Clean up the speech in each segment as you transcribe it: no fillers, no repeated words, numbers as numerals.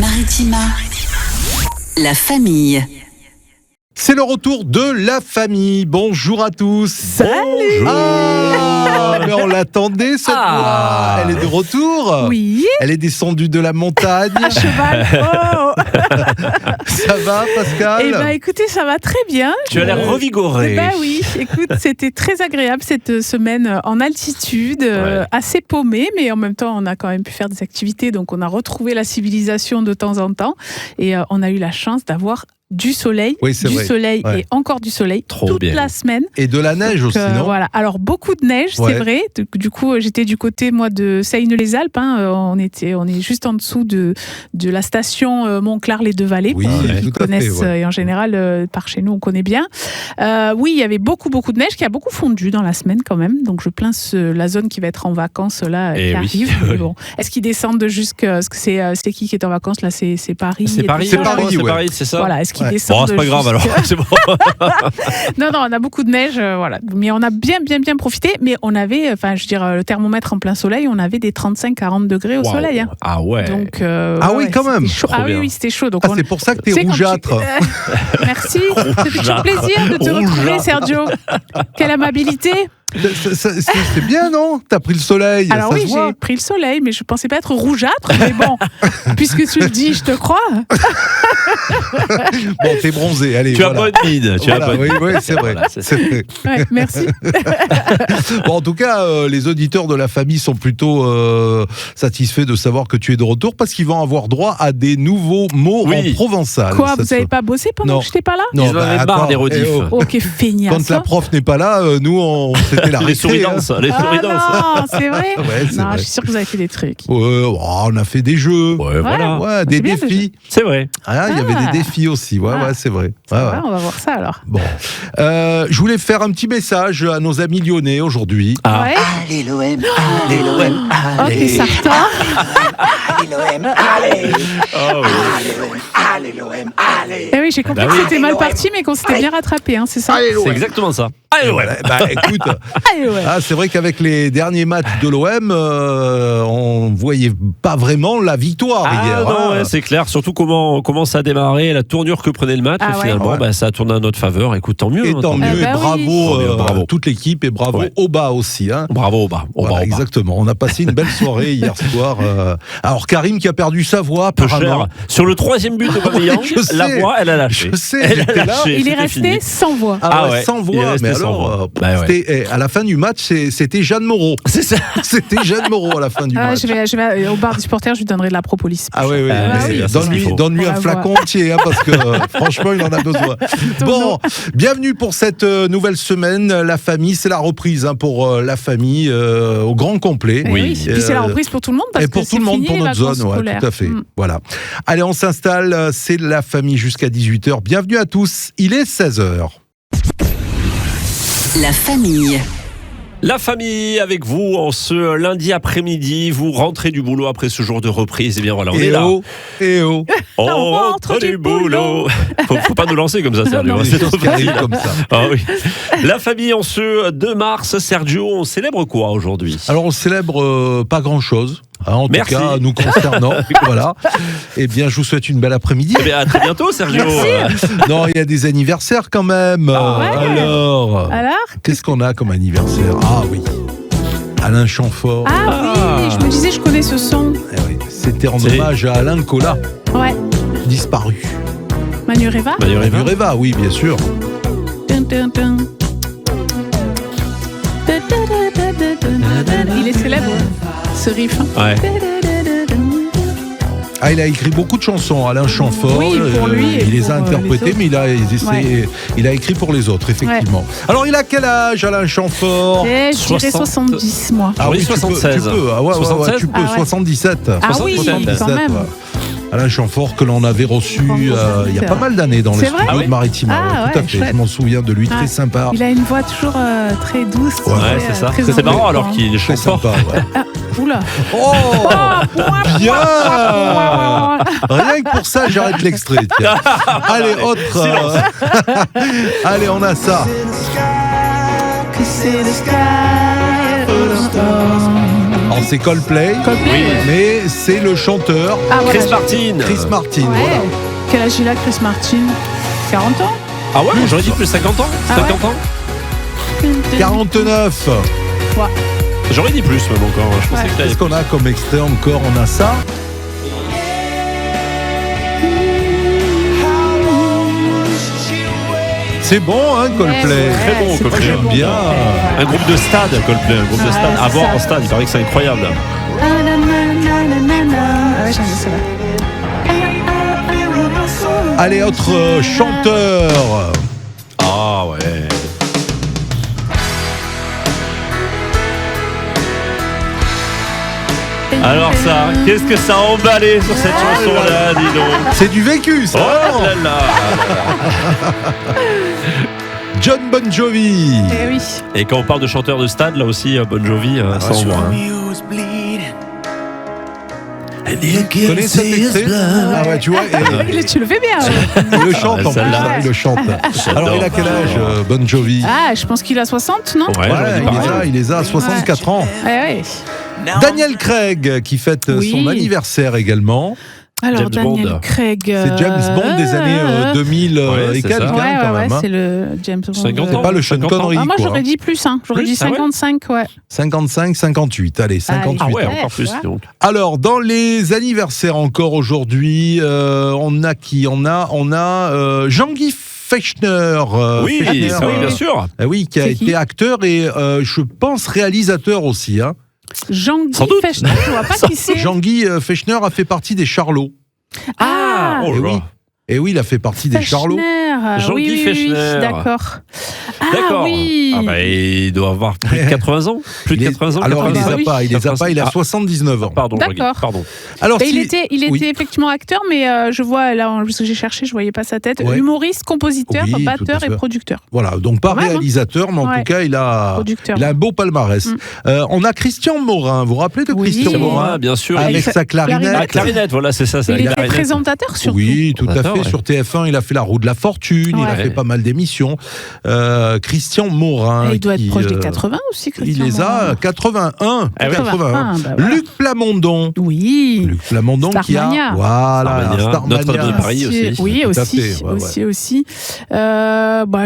Maritima. La famille. C'est le retour de la famille. Bonjour à tous. Salut. Mais on l'attendait cette fois. Elle est de retour. Oui. Elle est descendue de la montagne. À cheval. Oh. Ça va, Pascal? Eh ben, écoutez, ça va très bien. Tu as l'air revigoré. Eh ben oui, écoute, c'était très agréable cette semaine en altitude, assez paumée, mais en même temps, on a quand même pu faire des activités, donc on a retrouvé la civilisation de temps en temps, et on a eu la chance d'avoir du soleil, soleil et encore du soleil toute la semaine. Et de la neige aussi, non? Voilà. Alors beaucoup de neige, c'est vrai. Du coup, j'étais du côté moi de Seine-les-Alpes. On est juste en dessous de la station Montclar-les-Deux-Vallées. Oui, qui connaissent et en général par chez nous on connaît bien. Oui, il y avait beaucoup de neige qui a beaucoup fondu dans la semaine quand même. Donc je plains la zone qui va être en vacances là qui arrive. Mais bon, est-ce qu'ils descendent jusqu'à ce que c'est qui est en vacances là? C'est Paris. C'est Paris, c'est ça. Voilà. Est-ce qu'ils descendent? Bon, c'est pas grave alors. C'est bon. Non, on a beaucoup de neige, voilà. Mais on a bien profité. Mais on avait, le thermomètre en plein soleil, on avait des 35-40 degrés au soleil. Hein. Ah ouais. Donc, oui, quand même. Chaud. Oui, c'était chaud. Donc c'est pour ça que t'es rougeâtre. Merci. C'était toujours plaisir de te retrouver, Sergio. Quelle amabilité. C'est bien, non? T'as pris le soleil. Alors oui, j'ai pris le soleil, mais je pensais pas être rougeâtre. Mais bon, puisque tu le dis, je te crois. Bon, t'es bronzé. Allez, tu as pas de mine. Oui, c'est vrai. Ouais, merci. Bon, en tout cas, les auditeurs de la famille sont plutôt satisfaits de savoir que tu es de retour parce qu'ils vont avoir droit à des nouveaux mots en provençal. Quoi, vous n'avez pas bossé pendant que je n'étais pas là? Non, ils en avaient marre des rediffs. Ok, feignasse. Quand la prof n'est pas là, nous, c'était la les souridances. Non, c'est vrai. Non, je suis sûre que vous avez fait des trucs. On a fait des jeux. Voilà. Des défis. C'est vrai. Il y avait des défis aussi. Ouais, c'est vrai. On va voir ça alors. Bon. Je voulais faire un petit message à nos amis lyonnais aujourd'hui. Allez l'OM, allez l'OM, allez. Ok, Sartor. Allez l'OM, allez. Allez l'OM, allez. Eh oui, j'ai compris que c'était mal parti, mais qu'on s'était bien rattrapé, hein, c'est ça? C'est exactement ça. Allez, écoute, c'est vrai qu'avec les derniers matchs de l'OM, on voyait pas vraiment la victoire hier. Non, c'est clair. Surtout comment ça a démarré, la tournure que prenait le match. Et finalement, ça a tourné à notre faveur. Écoute, tant mieux. Et tant mieux. Et bravo bravo toute l'équipe et bravo au bas aussi. Hein. Bravo au bas. Exactement. On a passé une belle soirée hier soir. Alors Karim qui a perdu sa voix apparemment. Sur le 3e but de Aubameyang, la voix, elle a lâché. Je sais. J'étais là. Il est resté sans voix. Sans voix. Mais alors, à la fin du match, c'était Jeanne Moreau. C'est ça. C'était Jeanne Moreau à la fin du match. Je vais au bar du supporter, je lui donnerai de la propolis. Donne-lui un flacon entier, parce que franchement, il en a besoin. Bon, bienvenue pour cette nouvelle semaine. La famille, c'est la reprise pour la famille au grand complet. Oui. Et puis c'est la reprise pour tout le monde parce et pour que tout le monde, fini, pour notre zone, tout à fait. Voilà. Allez, on s'installe. C'est la famille jusqu'à 18h. Bienvenue à tous. Il est 16h. La famille. La famille avec vous en ce lundi après-midi. Vous rentrez du boulot après ce jour de reprise. Et bien voilà, on est là. On rentre du boulot. Faut pas nous lancer comme ça, Sergio. C'est trop facile comme ça. Oui. La famille en ce 2 mars. Sergio, on célèbre quoi aujourd'hui? Alors on célèbre pas grand-chose. En tout cas, nous concernant. Voilà. Eh bien, je vous souhaite une belle après-midi. Eh bien, à très bientôt, Sergio. Non, il y a des anniversaires quand même. Alors, qu'est-ce qu'on a comme anniversaire? Ah oui, Alain Chamfort. Ah oui, je me disais, je connais ce son. C'était en hommage à Alain Colas. Ouais. Disparu. Manureva, oui, bien sûr. Il est célèbre, ce riff. Ouais. Il a écrit beaucoup de chansons, Alain Chamfort. Oui, pour lui. Il les a interprétées, mais il a écrit pour les autres, effectivement. Alors, il a quel âge, Alain Chamfort? Je dirais 70, moi. Ah oui, 76. Tu peux. Tu peux, 77. Ah oui, 77, quand même. Alain Chamfort que l'on avait reçu il y a pas mal d'années dans les studios de Maritima. Tout à fait, je m'en souviens de lui, très sympa. Il a une voix toujours très douce. C'est ça. C'est marrant alors qu'il chante fort. Oula. Bien. Rien que pour ça, j'arrête l'extrait. Allez, autre. Allez, on a ça. Non, c'est Coldplay. Coldplay. Mais c'est le chanteur Voilà, Chris Martin. Chris Martin. Ouais. Voilà. Quel âge il a, Chris Martin? 40 ans? Ah ouais, j'aurais dit plus 50 ans. 50 ans. 49. Ouais. J'aurais dit plus même encore. Je pensais que t'allais- Qu'est-ce qu'on a comme extrait encore? On a ça. C'est bon, hein, Coldplay. Très bon, c'est Coldplay. très bon, Bien. Coldplay. Un groupe de stade, Coldplay, un groupe de Ouais, stade. À c'est voir ça. en stade, il paraît que c'est incroyable. Ah ouais, j'aime celle-là. Allez, autre chanteur. Ah ouais. Alors ça, qu'est-ce que ça a emballé sur cette chanson-là, dis donc. C'est du vécu, ça. Oh là là. John Bon Jovi. Eh oui. Et quand on parle de chanteur de stade, là aussi, Bon Jovi, ça envoie. Hein. Tu connais cet extrait? Ah ouais, tu vois, Tu le fais bien. Ouais. il le chante en plus, celle-là. hein, il le chante. Alors, il a quel âge, Bon Jovi? Ah, je pense qu'il a 60, non? Ouais, j'aurais dit pareil. il les a à 64 ans. Ouais. Daniel Craig, qui fête Oui. son anniversaire également. Alors, James Daniel Bond. Craig. C'est James Bond des années 2000 Ouais, et c'est quelques, ça. hein, Ouais, quand ouais, même. hein. c'est le James Bond. 50 C'est ans. pas le Sean 50 ans. Connery, Ah, moi, quoi. j'aurais dit plus, hein. J'aurais Plus, dit ah ouais 55, ouais. 55, 58. Allez, 58. Ah ouais, Ouais, encore plus ouais. donc. Alors, dans les anniversaires encore aujourd'hui, on a qui? On a Jean-Guy Fechner. Oui, Fechner, ça, oui, bien sûr. oui, qui a C'est été qui acteur et je pense réalisateur aussi. Hein. Jean-Guy Sans doute. Fechner, je vois pas qui c'est. Jean-Guy Fechner a fait partie des Charlots. Ah, oh et là oui. là. Et oui, il a fait partie des Charlots. Fechner. Jean-Guy oui, Fechner. d'accord. Ah, D'accord. oui. Ah bah, il doit avoir plus de 80 ans. Plus de 80 ans. Alors, il les 80 a oui. pas, il les a pas, il a Ah. 79 ans. Pardon, D'accord. Jean-Guy, pardon. Alors, Il était oui. effectivement acteur, mais je vois là, parce que j'ai cherché, je voyais pas sa tête. Ouais. Humoriste, compositeur, Oui, tout batteur à fait. et producteur. Voilà, donc pas Quand même, hein. réalisateur, mais en Ouais. tout cas, il a Producteur. un beau palmarès. On a Christian Morin, vous vous rappelez de Oui. Christian C'est Morin? Bien sûr. Avec sa clarinette. La clarinette, voilà, c'est ça. Il la était clarinette. présentateur surtout. Oui, tout à fait. Présentateur, ouais. Sur TF1, il a fait La Roue de la Fortune, il a Ouais. fait pas mal d'émissions. Christian Morin. Et il doit être qui, proche des 80 aussi, Il Christian les a Morin. 81. Ah oui. 81. bah voilà. Luc Plamondon. Oui. Luc Plamondon qui a. Starmania. Voilà, Starmania. Starmania. Notre-Dame de Paris aussi. Oui, Tout à aussi. fait, ouais, aussi.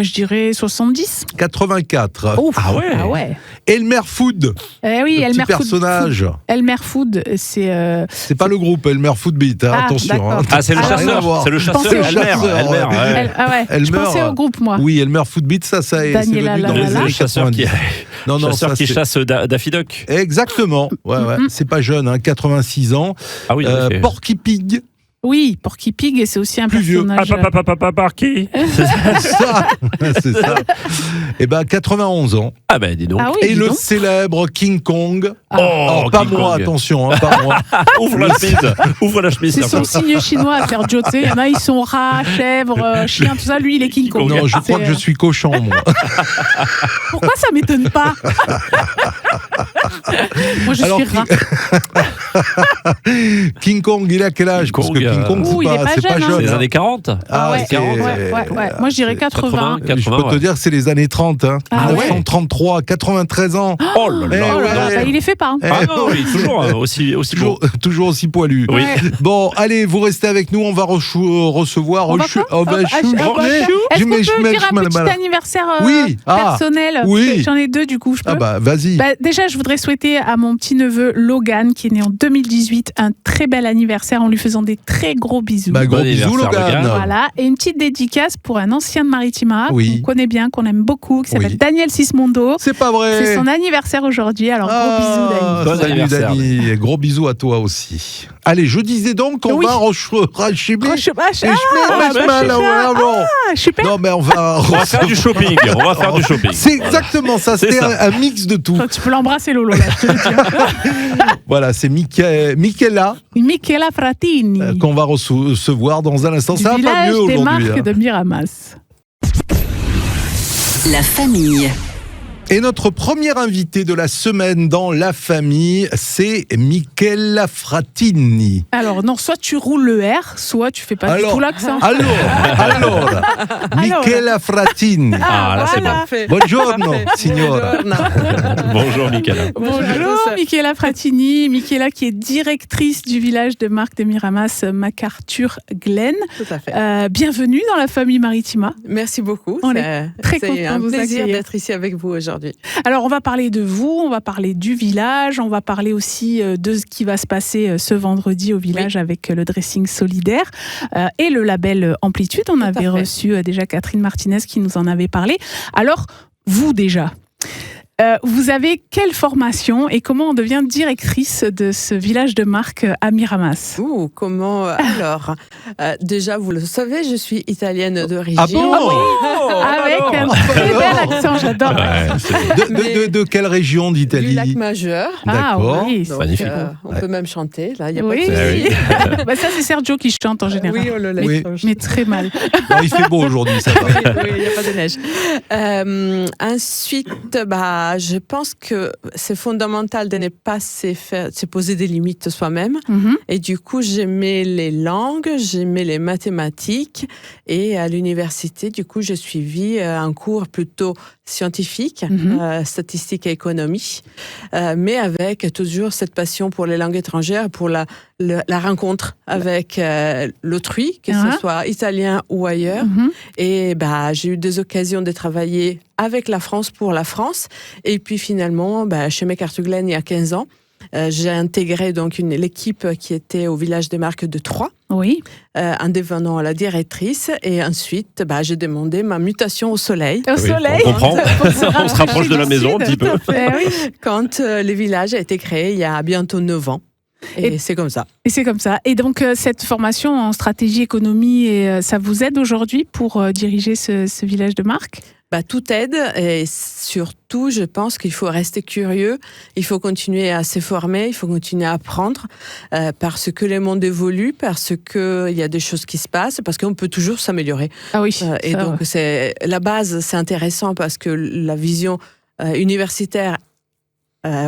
Je dirais 70. 84. Ouf. Ah ouais. Ah ouais. Elmer Food. Eh oui, le Elmer petit personnage. Elmer Food, c'est. C'est pas le groupe Elmer Food Beat, hein, Ah, attention. d'accord. Hein. Ah, c'est le Ah, rien à chasseur. voir. C'est le pensais chasseur. au Elmer. chasseur, Elmer, ouais. ouais. Ah ouais. Je Elmer, pensais au groupe, moi. Oui, Elmer Food Beat, ça c'est Daniel venu dans Alala. les Le années chasseur qui, 90. Non, non, chasseur ça, qui c'est- chasse Daffy Duck. Exactement. Ouais, ouais. C'est pas jeune, hein, 86 ans. Ah oui, en effet. Porky Pig. Oui, Porky Pig, et c'est aussi un Plus vieux. personnage. Par qui Ça, c'est ça. Et ben 91 ans. Ah ben dis donc. Ah oui, Et dis le donc. célèbre King Kong. Oh, Alors, pas King moi, Kong. attention, hein, pas moi. Ouvre la chemise. Ouvre la chemise. C'est son signe chinois à faire joter. Il y en a, ils sont rats, chèvres, chiens, tout ça. Lui, il est King Kong. Non, je crois que je suis cochon, moi. Pourquoi ça m'étonne pas? Moi, je Alors, suis rat. King Kong, il a quel âge? Parce que King Kong, Ouh, il est pas c'est pas jeune, hein. jeune. C'est les hein. années 40. Ah, ouais, c'est- ouais. Moi, je dirais 80. 80. Je peux te dire que c'est les années 30. Hein. Ah ouais. 1933, 93 ans. Oh là Eh là. ouais. Bah, il est fait pas. Hein. Eh, Ah non, oui, toujours aussi beau. toujours aussi poilu. Oui. Ouais. Bon, allez, vous restez avec nous. On va recevoir. On va quoi Oh, bah, chou- Est-ce qu'on peut dire un petit anniversaire Oui. Ah. personnel? Oui. J'en ai deux du coup, je peux. Ah bah, vas-y. Bah, déjà, je voudrais souhaiter à mon petit-neveu Logan, qui est né en 2018, un très bel anniversaire en lui faisant des très gros bisous. Bah, gros Bon bisous, anniversaire, Logan. Logan. Voilà, et une petite dédicace pour un ancien de Maritima Oui. qu'on connaît bien, qu'on aime beaucoup, qui s'appelle Oui. Daniel Sismondo. C'est pas vrai. C'est son anniversaire aujourd'hui, alors gros bisous Dani. Bon Salut anniversaire. Dani. Et gros bisous à toi aussi. Allez, je disais donc qu'on Oui. va racheter. Super. Non, mais on va. On va faire du shopping. On va faire du shopping. C'est exactement ça. C'est C'était ça. un mix de tout. Tu peux l'embrasser Lolo, là, je te le dis. Voilà, c'est Michela Michela Fratini. qu'on va recevoir dans un instant. Du Ça va pas village mieux des aujourd'hui. marques hein. de Miramas. La famille. Et notre premier invité de la semaine dans La Famille, c'est Michela Frattini. Alors, non, soit tu roules le R, soit tu fais pas du tout l'accent. Alors, Michela Frattini. Là, c'est bon. Buongiorno, signora. Bonjour, Michela. Bonjour, Michela Frattini. Michela qui est directrice du village de marque de Miramas, MacArthur Glen. Tout à fait. Bienvenue dans La Famille Maritima. Merci beaucoup. On est très contents C'est un de vous plaisir accueillir. d'être ici avec vous aujourd'hui. Alors, on va parler de vous, on va parler du village, on va parler aussi de ce qui va se passer ce vendredi au village avec le dressing solidaire et le label Amplitude. On avait reçu déjà Catherine Martinez qui nous en avait parlé. Alors, vous déjà, vous avez quelle formation et comment on devient directrice de ce village de marque à Miramas? Comment alors déjà, vous le savez, je suis italienne d'origine. Ah bon? Avec un très bel accent, j'adore. De quelle région d'Italie? Du lac Majeur. D'accord. Oui, Donc, magnifique. On peut même chanter, là, il n'y a oui. pas de souci. Bah, ça, c'est Sergio qui chante en général. Oui, on le laisse. Oui. Mais très mal. Non, il fait beau aujourd'hui, ça va. Oui, il n'y a pas de neige. Ensuite, je pense que c'est fondamental de ne pas se poser des limites soi-même. Mhm. Et du coup, j'aimais les langues, j'aimais les mathématiques. Et à l'université, du coup, j'ai suivi un cours plutôt scientifique, statistique et économie, mais avec toujours cette passion pour les langues étrangères, pour la rencontre avec l'autrui, que ce soit italien ou ailleurs. Et j'ai eu des occasions de travailler avec la France pour la France. Et puis finalement, chez MacArthur Glen, il y a 15 ans, j'ai intégré donc l'équipe qui était au village des marques de Troyes. Oui. En devenant la directrice. Et ensuite, j'ai demandé ma mutation au soleil. Au soleil. On comprend. On se rapproche de la maison un petit peu. Quand le village a été créé il y a bientôt 9 ans. Et c'est comme ça. Et c'est comme ça. Et donc, cette formation en stratégie économie, ça vous aide aujourd'hui pour diriger ce village de marque? Tout aide et surtout, je pense qu'il faut rester curieux, il faut continuer à se former, il faut continuer à apprendre parce que le monde évolue, parce qu'il y a des choses qui se passent, parce qu'on peut toujours s'améliorer. Ah oui. Et donc, c'est la base, c'est intéressant parce que la vision universitaire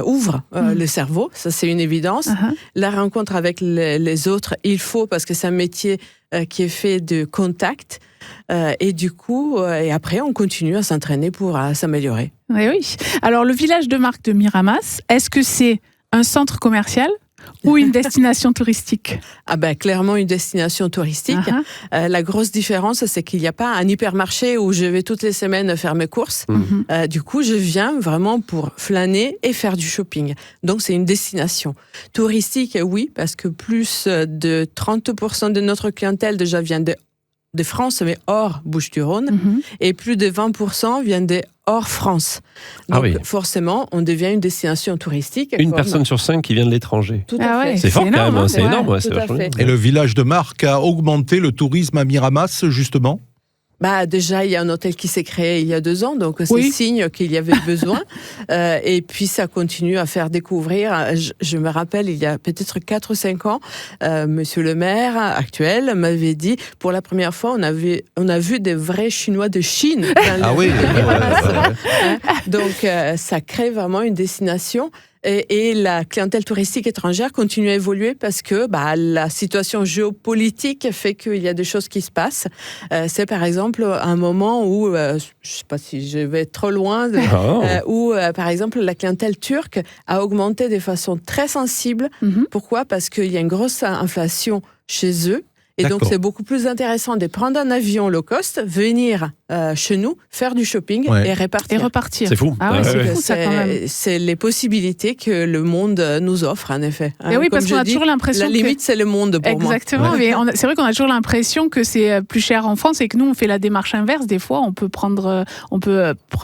ouvre le cerveau, ça c'est une évidence. La rencontre avec les autres, il faut, parce que c'est un métier qui est fait de contact. Et du coup, et après, on continue à s'entraîner pour s'améliorer. Oui. Alors, le village de marque de Miramas, est-ce que c'est un centre commercial ou une destination touristique? Clairement une destination touristique. La grosse différence, c'est qu'il n'y a pas un hypermarché où je vais toutes les semaines faire mes courses. Du coup, je viens vraiment pour flâner et faire du shopping. Donc, c'est une destination touristique, oui, parce que plus de 30% de notre clientèle déjà vient de France, mais hors Bouches-du-Rhône, et plus de 20% viennent de hors France. Donc forcément, on devient une destination touristique. Une personne sur 5 qui vient de l'étranger. Tout à fait. C'est fort quand même, c'est énorme. Tout à fait. Et le village de marque a augmenté le tourisme à Miramas, justement? Déjà, il y a un hôtel qui s'est créé il y a 2 ans, donc c'est signe qu'il y avait besoin. Et puis, ça continue à faire découvrir. Je me rappelle, il y a peut-être 4 ou 5 ans, monsieur le maire actuel m'avait dit, pour la première fois, on a vu des vrais Chinois de Chine. Donc, ça crée vraiment une destination. Et la clientèle touristique étrangère continue à évoluer parce que la situation géopolitique fait qu'il y a des choses qui se passent. C'est par exemple un moment où, je ne sais pas si je vais trop loin, où par exemple la clientèle turque a augmenté de façon très sensible. Pourquoi? Parce qu'il y a une grosse inflation chez eux. Et donc, c'est beaucoup plus intéressant de prendre un avion low cost, venir chez nous, faire du shopping et repartir. C'est fou. C'est fou, ça, quand même. C'est les possibilités que le monde nous offre, en effet. Et oui, parce qu'on a toujours l'impression la limite, c'est le monde pour moi. Exactement, mais c'est vrai qu'on a toujours l'impression que c'est plus cher en France et que nous, on fait la démarche inverse. Des fois, on peut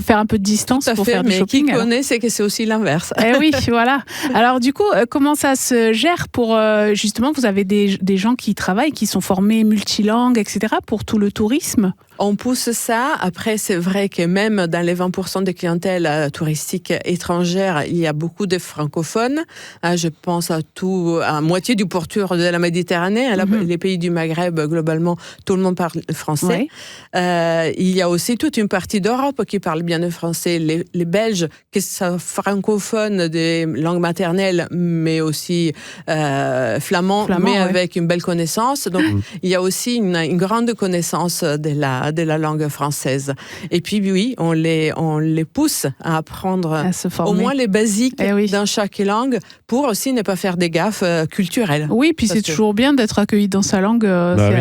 faire un peu de distance pour faire du shopping. Mais qui connaît, c'est que c'est aussi l'inverse. Oui, voilà. Alors, du coup, comment ça se gère pour, justement, vous avez des gens qui travaillent, qui sont sont formés multilangues, etc., pour tout le tourisme? On pousse ça. Après, c'est vrai que même dans les 20% des clientèles touristiques étrangères, il y a beaucoup de francophones. Je pense à moitié du pourtour de la Méditerranée. Les pays du Maghreb, globalement, tout le monde parle français. Il y a aussi toute une partie d'Europe qui parle bien le français. Les Belges, qui sont francophones des langues maternelles, mais aussi flamands, mais avec une belle connaissance. Donc, il y a aussi une grande connaissance de la langue française. Et puis oui, on les pousse à apprendre au moins les basiques dans chaque langue pour aussi ne pas faire des gaffes culturelles. Oui, puis c'est toujours bien d'être accueilli dans sa langue,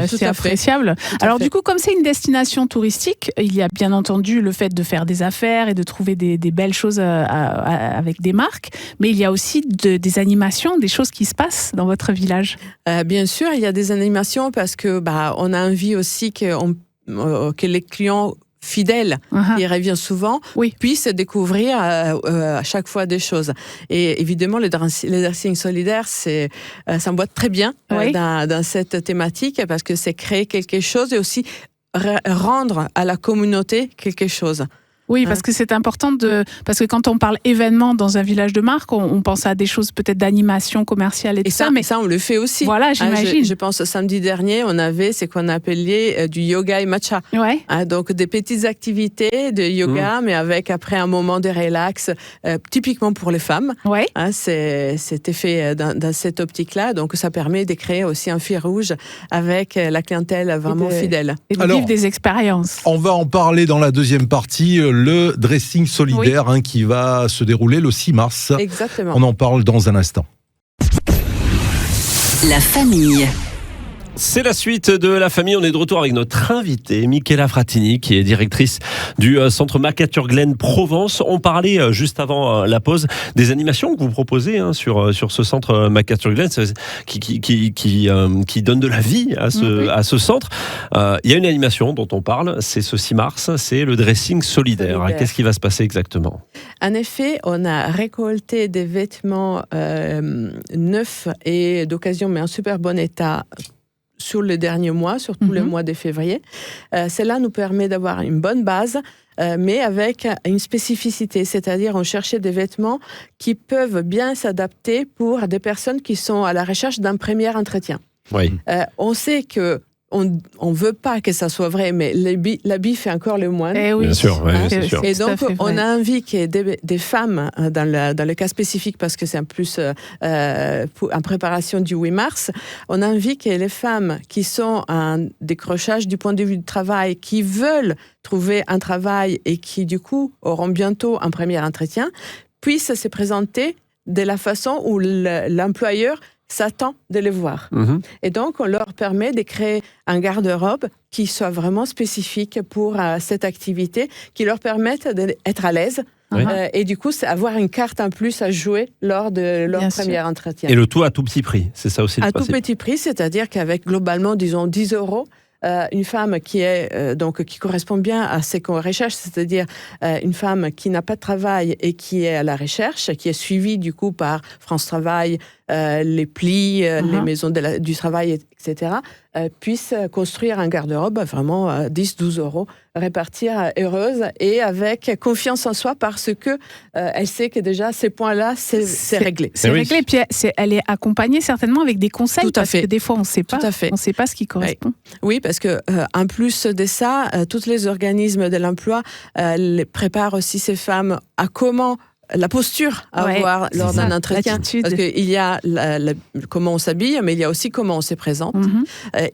c'est appréciable. Alors du coup, comme c'est une destination touristique, il y a bien entendu le fait de faire des affaires et de trouver des belles choses avec des marques, mais il y a aussi des animations, des choses qui se passent dans votre village. Bien sûr, il y a des animations parce que on a envie aussi que les clients fidèles, qui reviennent souvent, puissent découvrir à chaque fois des choses. Et évidemment, les dressings solidaires, ça emboîte très bien dans cette thématique parce que c'est créer quelque chose et aussi rendre à la communauté quelque chose. Oui, parce que c'est important parce que quand on parle événement dans un village de marque, on pense à des choses peut-être d'animation commerciale et tout ça. Mais ça, on le fait aussi. Voilà, j'imagine. Je pense samedi dernier, on avait ce qu'on appelait du yoga et matcha. Donc des petites activités de yoga, mais avec après un moment de relax, typiquement pour les femmes. C'était fait dans cette optique-là. Donc ça permet de créer aussi un fil rouge avec la clientèle vraiment fidèle. Et de vivre des expériences. On va en parler dans la deuxième partie. Le dressing solidaire qui va se dérouler le 6 mars. Exactement. On en parle dans un instant. La famille. C'est la suite de la famille. On est de retour avec notre invitée, Michela Fratini, qui est directrice du centre Macature Glen Provence. On parlait juste avant la pause des animations que vous proposez sur ce centre Macature Glen, qui donne de la vie à ce centre. Il y a une animation dont on parle, c'est ce 6 mars, c'est le dressing solidaire. Qu'est-ce qui va se passer exactement ? En effet, on a récolté des vêtements neufs et d'occasion, mais en super bon état, sur les derniers mois, surtout le mois de février. Cela nous permet d'avoir une bonne base, mais avec une spécificité, c'est-à-dire on cherchait des vêtements qui peuvent bien s'adapter pour des personnes qui sont à la recherche d'un premier entretien. On sait que on veut pas que ça soit vrai, mais l'habit fait encore le moine. Bien sûr, c'est sûr. Et donc, on a envie qu'il y ait des femmes dans le cas spécifique, parce que c'est en plus en préparation du 8 mars, on a envie que les femmes qui sont en décrochage du point de vue du travail, qui veulent trouver un travail et qui, du coup, auront bientôt un premier entretien, puissent se présenter de la façon où l'employeur s'attend de les voir. Et donc, on leur permet de créer un garde-robe qui soit vraiment spécifique pour cette activité, qui leur permette d'être à l'aise. Et du coup, c'est avoir une carte en plus à jouer lors de leur premier entretien. Et le tout à tout petit prix, c'est ça aussi le principe. À tout petit prix, c'est-à-dire qu'avec globalement, disons, 10 €, une femme qui est qui correspond bien à ce qu'on recherche, c'est-à-dire une femme qui n'a pas de travail et qui est à la recherche, qui est suivie du coup par France Travail, les plis, les maisons du travail, etc., puisse construire un garde-robe vraiment 10-12 €, répartir heureuse et avec confiance en soi, parce que elle sait que déjà ces points-là, c'est réglé. C'est réglé, puis elle est accompagnée certainement avec des conseils, parce que des fois on ne sait pas ce qui correspond. Oui, parce que en plus de ça, tous les organismes de l'emploi préparent aussi ces femmes à comment la posture à avoir lors d'un entretien. L'attitude. Parce qu'il y a comment on s'habille, mais il y a aussi comment on se présente.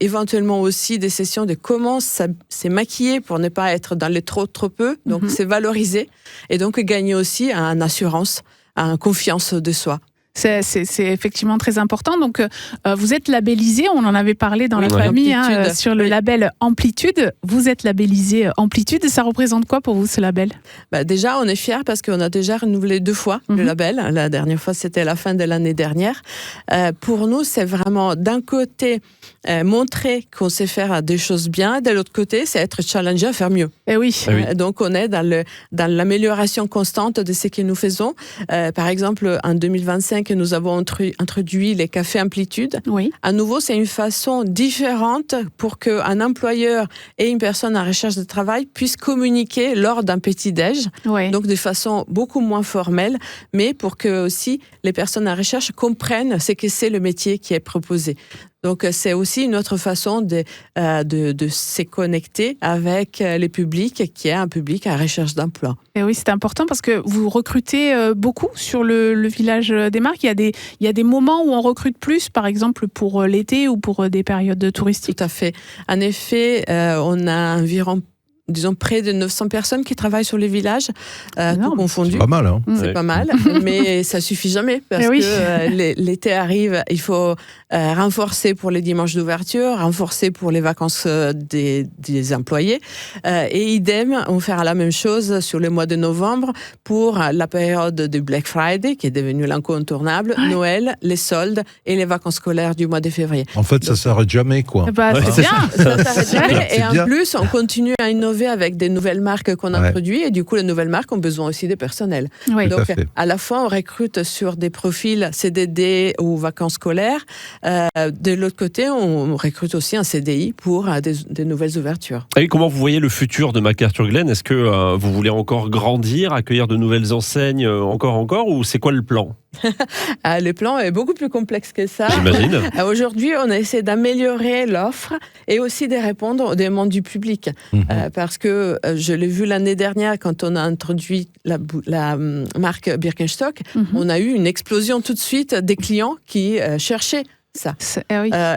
Éventuellement aussi des sessions de comment se maquiller pour ne pas être dans les trop peu. Donc, c'est valoriser. Et donc, gagner aussi en assurance, en confiance de soi. C'est effectivement très important. Donc, vous êtes labellisé, on en avait parlé dans la famille, sur le label Amplitude. Vous êtes labellisé Amplitude. Ça représente quoi pour vous, ce label ? Déjà, on est fiers parce qu'on a déjà renouvelé 2 fois le label. La dernière fois, c'était à la fin de l'année dernière. Pour nous, c'est vraiment d'un côté montrer qu'on sait faire des choses bien. De l'autre côté, c'est être challengé à faire mieux. Et oui. Donc, on est dans l'amélioration constante de ce que nous faisons. Par exemple, en 2025, nous avons introduit les cafés Amplitude. Oui. À nouveau, c'est une façon différente pour qu'un employeur et une personne en recherche de travail puissent communiquer lors d'un petit-déj. Oui. Donc, de façon beaucoup moins formelle, mais pour que aussi les personnes en recherche comprennent ce que c'est le métier qui est proposé. Donc, c'est aussi une autre façon de se connecter avec les publics, qui est un public à recherche d'emploi. Et oui, c'est important parce que vous recrutez beaucoup sur le village des marques. Il y a des moments où on recrute plus, par exemple pour l'été ou pour des périodes touristiques. Tout à fait. En effet, on a environ près de 900 personnes qui travaillent sur les villages, tout confondu. C'est pas mal, hein. C'est pas mal, mais ça suffit jamais parce que l'été arrive, il faut renforcer pour les dimanches d'ouverture, renforcer pour les vacances des employés, et idem, on fera la même chose sur le mois de novembre pour la période du Black Friday, qui est devenue l'incontournable, Noël, les soldes et les vacances scolaires du mois de février. En fait, ça s'arrête jamais, quoi. C'est bien. Ça s'arrête jamais, et en plus, on continue à innover avec des nouvelles marques qu'on introduit, et du coup, les nouvelles marques ont besoin aussi de personnel. Oui. Donc, à la fois, on recrute sur des profils CDD ou vacances scolaires. De l'autre côté, on recrute aussi un CDI pour des nouvelles ouvertures. Et comment vous voyez le futur de McArthurGlen ? Est-ce que vous voulez encore grandir, accueillir de nouvelles enseignes encore, ou c'est quoi le plan ? Le plan est beaucoup plus complexe que ça. J'imagine. Aujourd'hui, on essaie d'améliorer l'offre et aussi de répondre aux demandes du public. Parce que je l'ai vu l'année dernière quand on a introduit la marque Birkenstock, on a eu une explosion tout de suite des clients qui cherchaient ça.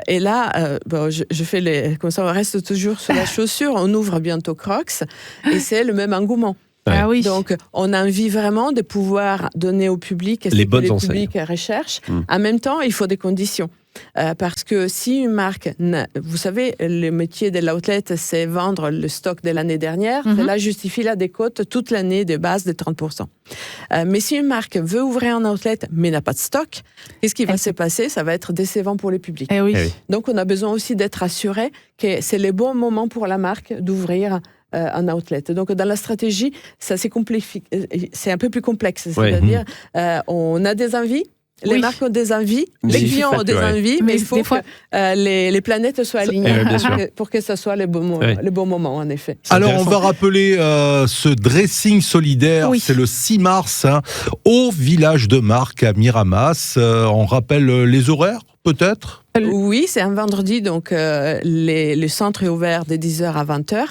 Et là, je fais comme ça, on reste toujours sur la chaussure. On ouvre bientôt Crocs et c'est le même engouement. Ah oui. Donc, on a envie vraiment de pouvoir donner au public ce que le public recherche. En même temps, il faut des conditions. Parce que si une marque, vous savez, le métier de l'outlet, c'est vendre le stock de l'année dernière. Cela justifie la décote toute l'année de base de 30%. Mais si une marque veut ouvrir un outlet, mais n'a pas de stock, qu'est-ce qui va se passer ? Ça va être décevant pour le public. Donc, on a besoin aussi d'être assuré que c'est le bon moment pour la marque d'ouvrir un outlet. Donc, dans la stratégie, ça c'est un peu plus complexe. C'est-à-dire, on a des envies, les marques ont des envies, les clients ont des envies, mais il faut que les planètes soient alignées pour que ça soit le bon moment, en effet. Alors, on va rappeler ce dressing solidaire, c'est le 6 mars, au village de Marques à Miramas. On rappelle les horaires, peut-être ? Oui, c'est un vendredi, donc le centre est ouvert de 10h à 20h.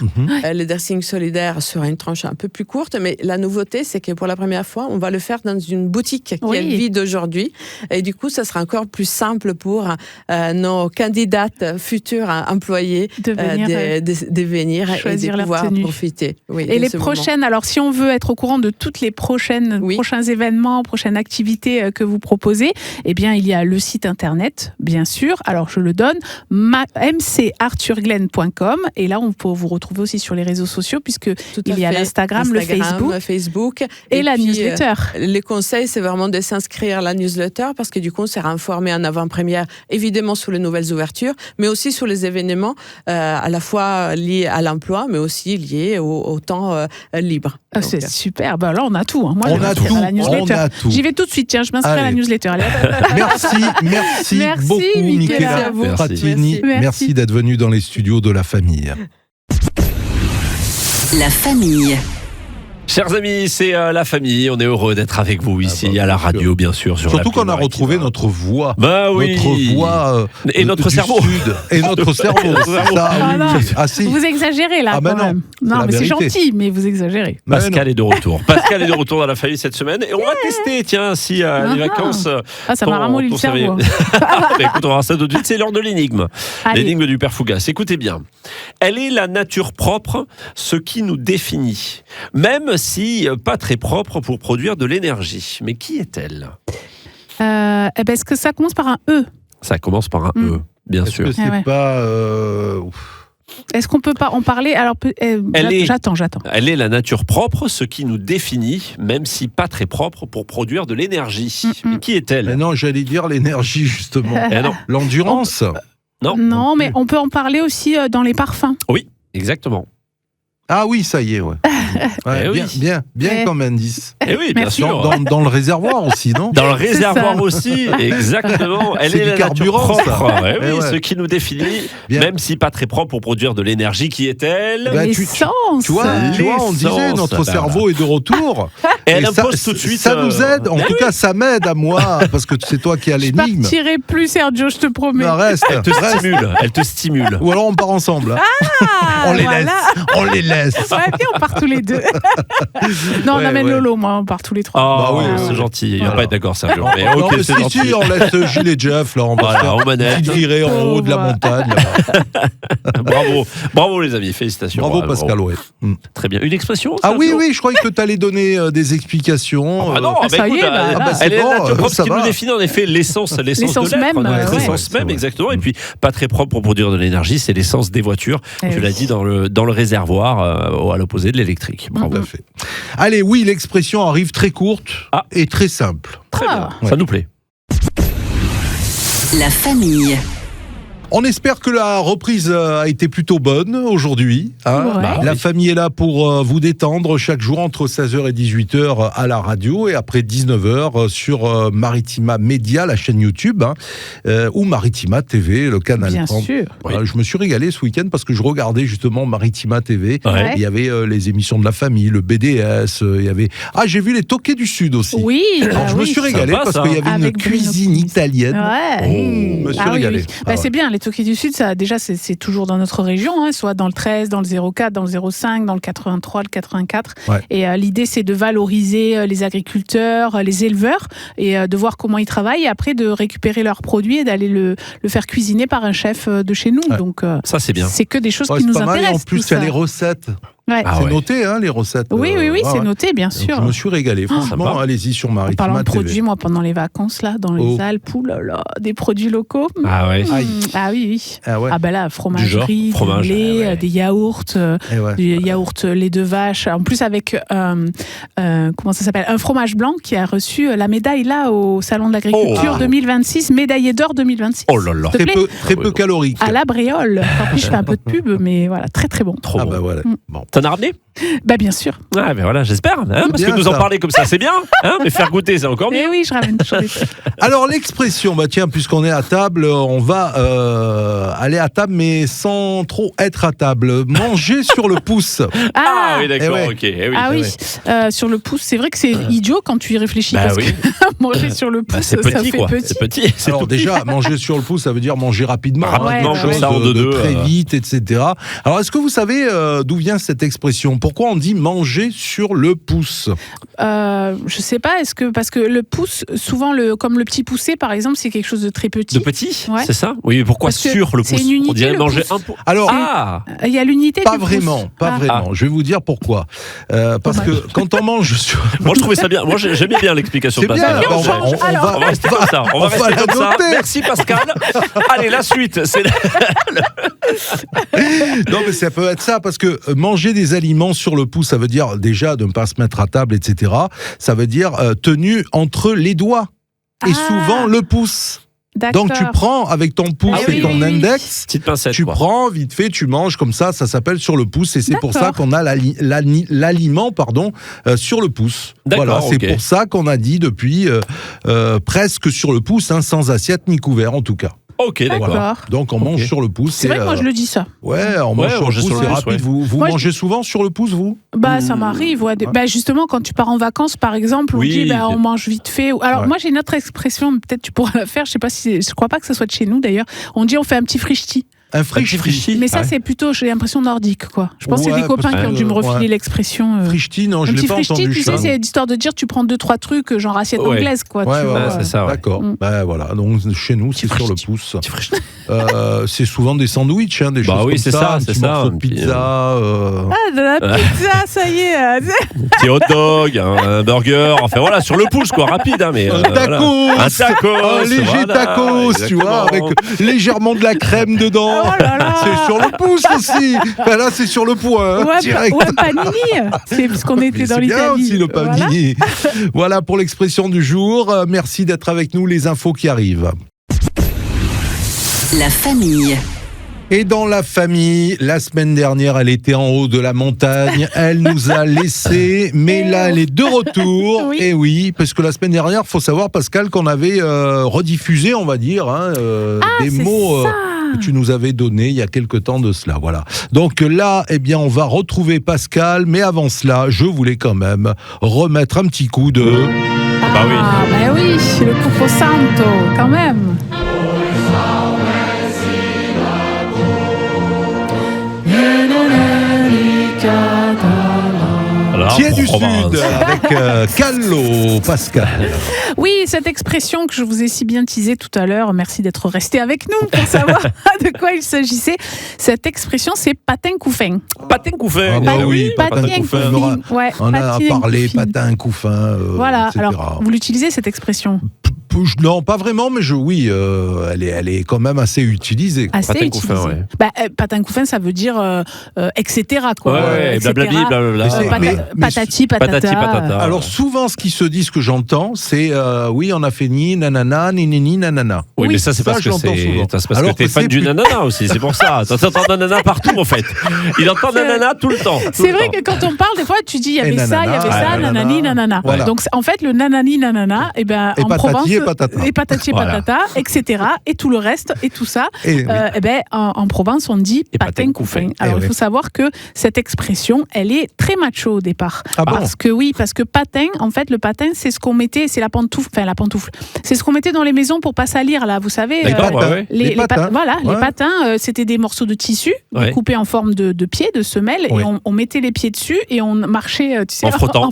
Le dressing solidaire sera une tranche un peu plus courte, mais la nouveauté, c'est que pour la première fois, on va le faire dans une boutique qui est vide aujourd'hui. Et du coup, ça sera encore plus simple pour nos candidates futures employées de venir et de pouvoir profiter. Et les prochaines, alors si on veut être au courant de toutes les prochains événements, prochaines activités que vous proposez, eh bien, il y a le site internet, bien sûr. Alors, je le donne, mcarthurglen.com. Et là, on peut vous retrouver aussi sur les réseaux sociaux, puisqu'il y a l'Instagram, le Facebook et la newsletter. Les conseils, c'est vraiment de s'inscrire à la newsletter, parce que du coup, on sera informé en avant-première, évidemment, sur les nouvelles ouvertures, mais aussi sur les événements, à la fois liés à l'emploi, mais aussi liés au temps libre. C'est super. Là, on a tout. Moi, on a tout. À la newsletter. J'y vais tout de suite. Tiens, je m'inscris à la newsletter. Merci beaucoup, Michaela Frattini. Merci d'être venu dans les studios de La Famille. La Famille. Chers amis, c'est La Famille. On est heureux d'être avec vous ici à la radio, bien sûr. Surtout qu'on a retrouvé notre voix. Notre voix et notre cerveau. Et notre cerveau. Vous exagérez là, quand même. Non, mais c'est gentil, mais vous exagérez. Pascal est de retour. Pascal est de retour dans La Famille cette semaine. Et on va tester, tiens, si les vacances... ça m'a ramolli le cerveau. Écoute, on va voir ça tout de suite. C'est l'heure de l'énigme. L'énigme du Père Fougas. Écoutez bien. Elle est la nature propre, ce qui nous définit. Même si pas très propre pour produire de l'énergie. Mais qui est-elle ? Est-ce que ça commence par un E ? Ça commence par un E, bien sûr. Est-ce que c'est pas... Est-ce qu'on peut pas en parler ? Alors, j'attends. Elle est la nature propre, ce qui nous définit, même si pas très propre pour produire de l'énergie. Mais qui est-elle ? Non, j'allais dire l'énergie, justement. Non. L'endurance. Non, mais on peut en parler aussi dans les parfums. Oui, exactement. Ah oui, ça y est, ouais. Bien comme indice. Et oui, bien sûr. Dans le réservoir aussi, non? Dans le réservoir aussi, exactement. Elle c'est est du la carburant, nature propre. ça. Oui, ce qui nous définit, même si pas très propre pour produire de l'énergie, qui est-elle? L'essence. Tu vois, on disait, notre cerveau est de retour. Et elle impose tout de suite. Ça nous aide, en tout cas, ça m'aide à moi, parce que c'est toi qui as l'énigme. Je partirai plus, Sergio, je te promets. Non, reste. Elle te stimule. Ou alors on part ensemble. Ah, on les laisse. Ouais, puis on part tous les deux. Non, on amène Lolo, moi, on part tous les trois. Oh, c'est gentil. Il va pas être d'accord, Sergio. Mais ok, c'est gentil. Si, on laisse Gilles et Jeff, là, on va faire une petite virée en haut de la montagne. Bravo les amis, félicitations. Bravo Pascal, ouais. Très bien. Une expression? Ah oui, je croyais que tu allais donner des explications. Ah non, ça y est, c'est bon, ce qui nous définit en effet l'essence de l'être. L'essence même, exactement. Et puis pas très propre pour produire de l'énergie, c'est l'essence des voitures. Tu l'as dit, dans le réservoir, à l'opposé de l'électrique. Bravo. Tout à fait. Allez, oui, l'expression arrive très courte et très simple. Très bien, ça nous plaît. La famille. On espère que la reprise a été plutôt bonne aujourd'hui. La famille est là pour vous détendre chaque jour entre 16h et 18h à la radio et après 19h sur Maritima Média, la chaîne YouTube, ou Maritima TV, le canal 30. Bien sûr. Je me suis régalé ce week-end parce que je regardais justement Maritima TV. Ouais. Il y avait les émissions de la famille, le BDS, il y avait... Ah, j'ai vu les Toqués du Sud aussi. Oui. Alors, je me suis régalé parce qu'il y avait une cuisine italienne. Ouais. Je me suis régalé. C'est bien, les Toqués du Sud, ça, déjà, c'est toujours dans notre région, soit dans le 13, dans le 04, dans le 05, dans le 83, le 84. Ouais. Et l'idée, c'est de valoriser les agriculteurs, les éleveurs, et de voir comment ils travaillent, et après de récupérer leurs produits et d'aller le faire cuisiner par un chef de chez nous. Ouais. Donc, ça, c'est bien. C'est que des choses qui c'est nous pas mal. intéressent. Et en plus, il y a les recettes. Ouais. C'est noté, les recettes. Oui, c'est noté, bien sûr. Donc, je me suis régalé. Franchement, allez-y sur Maritima TV. En parlant de produits, moi, pendant les vacances, là, dans les Alpes, des produits locaux. Ah ouais. Ah oui. Ah ouais. Ah ben là, fromagerie, du lait, des yaourts, des yaourts lait de vache. En plus, avec, comment ça s'appelle, un fromage blanc qui a reçu la médaille, là, au Salon de l'Agriculture 2026, médaillé d'or 2026. Oh là là. Très peu calorique. À la Bréole. En plus, je fais un peu de pub, mais voilà, très très bon. Trop bon. Bah voilà. Bon. T'en as ramené? Bien sûr. Ah, ben voilà, j'espère. Parce bien, que nous en parler comme ça, c'est bien. Mais faire goûter, c'est encore mieux. Eh oui, je ramène toujours des trucs. Alors, l'expression, puisqu'on est à table, on va aller à table, mais sans trop être à table. Manger sur le pouce. Ah oui, d'accord, ok. Sur le pouce, c'est vrai que c'est idiot quand tu y réfléchis. Parce que manger sur le pouce, c'est petit, ça fait quoi. petit. C'est petit. Alors déjà, manger sur le pouce, ça veut dire manger rapidement. Comme ça, en deux. Très vite, etc. Alors, est-ce que vous savez d'où vient cette expression? Pourquoi on dit manger sur le pouce? Je sais pas, parce que le pouce, souvent, comme le petit poussé, par exemple, c'est quelque chose de très petit. De petit, c'est ça? Oui, mais pourquoi Parce que sur le pouce? c'est une unité, On dirait le manger pouce. un pouce. Alors, il y a l'unité pas du vraiment, pouce. pas vraiment. Je vais vous dire pourquoi. Parce que quand on mange sur... Moi, je trouvais ça bien. Moi, j'aimais bien l'explication de C'est Pascal. bien, on change. Alors. On va rester comme ça. On va rester la comme ça. noter. Merci Pascal. Allez, la suite. Non, mais ça peut être ça, parce que manger des aliments sur le pouce, ça veut dire déjà de ne pas se mettre à table, etc. Ça veut dire tenu entre les doigts. Et souvent le pouce. D'accord. Donc tu prends avec ton pouce et ton index, petite pincette, tu prends vite fait, tu manges comme ça s'appelle sur le pouce, et c'est pour ça qu'on a l'aliment sur le pouce. Voilà, c'est pour ça qu'on a dit depuis presque sur le pouce, sans assiette ni couvert en tout cas. Ok, d'accord. Voilà. Donc on mange sur le pouce. C'est vrai que moi je le dis ça. Ouais, on mange sur le pouce, c'est rapide. Vous mangez souvent sur le pouce, vous? Ça m'arrive. Justement, quand tu pars en vacances, par exemple, on dit on mange vite fait. Alors moi j'ai une autre expression, peut-être tu pourras la faire. Je sais pas je crois pas que ça soit de chez nous d'ailleurs. On dit on fait un petit frichti. Un frichti. Mais ça, c'est plutôt, j'ai l'impression, nordique, quoi. Je pense que c'est des copains qui ont dû me refiler l'expression. Frichti, non, je l'ai pas entendu. Un petit frichti, tu sais, c'est l'histoire de dire tu prends 2-3 trucs, genre assiette anglaise, quoi. C'est ça. D'accord. Voilà. Donc, chez nous, c'est sur le pouce. C'est souvent des sandwichs, des choses comme ça. Un petit morceau de pizza. Ah, de la pizza, ça y est. Un petit hot dog, un burger. Enfin, voilà, sur le pouce, quoi, rapide. Un tacos. Un tacos. Un léger tacos, tu vois, avec légèrement de la crème dedans. Oh là là. C'est sur le pouce aussi. Là, c'est sur le point. Direct. Ouais, panini. C'est parce qu'on était dans l'Italie. C'est bien aussi le panini. Voilà pour l'expression du jour. Merci d'être avec nous. Les infos qui arrivent. La famille. Et dans la famille, la semaine dernière, elle était en haut de la montagne, elle nous a laissés, mais là, elle est de retour. Oui. Et oui, parce que la semaine dernière, faut savoir, Pascal, qu'on avait rediffusé, on va dire, des mots que tu nous avais donnés il y a quelque temps de cela. Voilà. Donc là, eh bien, on va retrouver Pascal, mais avant cela, je voulais quand même remettre un petit coup de... Bah oui, le Cupo Santo, quand même. Pied du Sud avec Callo, Pascal. Oui, cette expression que je vous ai si bien teasée tout à l'heure, merci d'être resté avec nous pour savoir de quoi il s'agissait. Cette expression, c'est patin couffin. Patin couffin. Ah bah oui, patin couffin. Ouais, On a parlé couffin. patin couffin. Voilà, etc. alors vous l'utilisez cette expression? Non, pas vraiment, mais oui, elle est quand même assez utilisée. Assez Patin utilisée. couffin, ouais. Patin couffin, ça veut dire etc. quoi. Ouais, etc. blablabli, blablabla. Mais Patati, patata. Patati, patata. Alors souvent, ce qui se dit, ce que j'entends, c'est oui, on a fait ni nanana, ni nanana. Oui, mais ça, c'est parce je que l'entends souvent. c'est parce Alors que t'es que fan c'est du plus- nanana aussi, c'est pour ça. T'entends nanana partout, en fait. Il entend nanana tout le temps. C'est vrai que quand on parle, des fois, tu dis il y avait ça, il y avait ça, nanana, nanani, nanana. voilà. Donc en fait, le nanani, nanana, et ben Et en patati Provence, et patata. et patati et Voilà. patata, etc. Et tout le reste, et tout ça. Et, Eh ben, en Provence, on dit Et patin patin couffin. couffin. Alors, Eh il faut oui. savoir que cette expression, elle est très macho au départ. Ah bon parce que patin, en fait, le patin, c'est ce qu'on mettait, c'est la pantoufle, c'est ce qu'on mettait dans les maisons pour pas salir, là, vous savez. Les D'accord, patins. ouais, ouais. Les patins. voilà, Ouais. les patins, c'était des morceaux de tissu Ouais. coupés en forme de pied, de semelle, Ouais. et on mettait les pieds dessus et on marchait, tu sais, En frottant.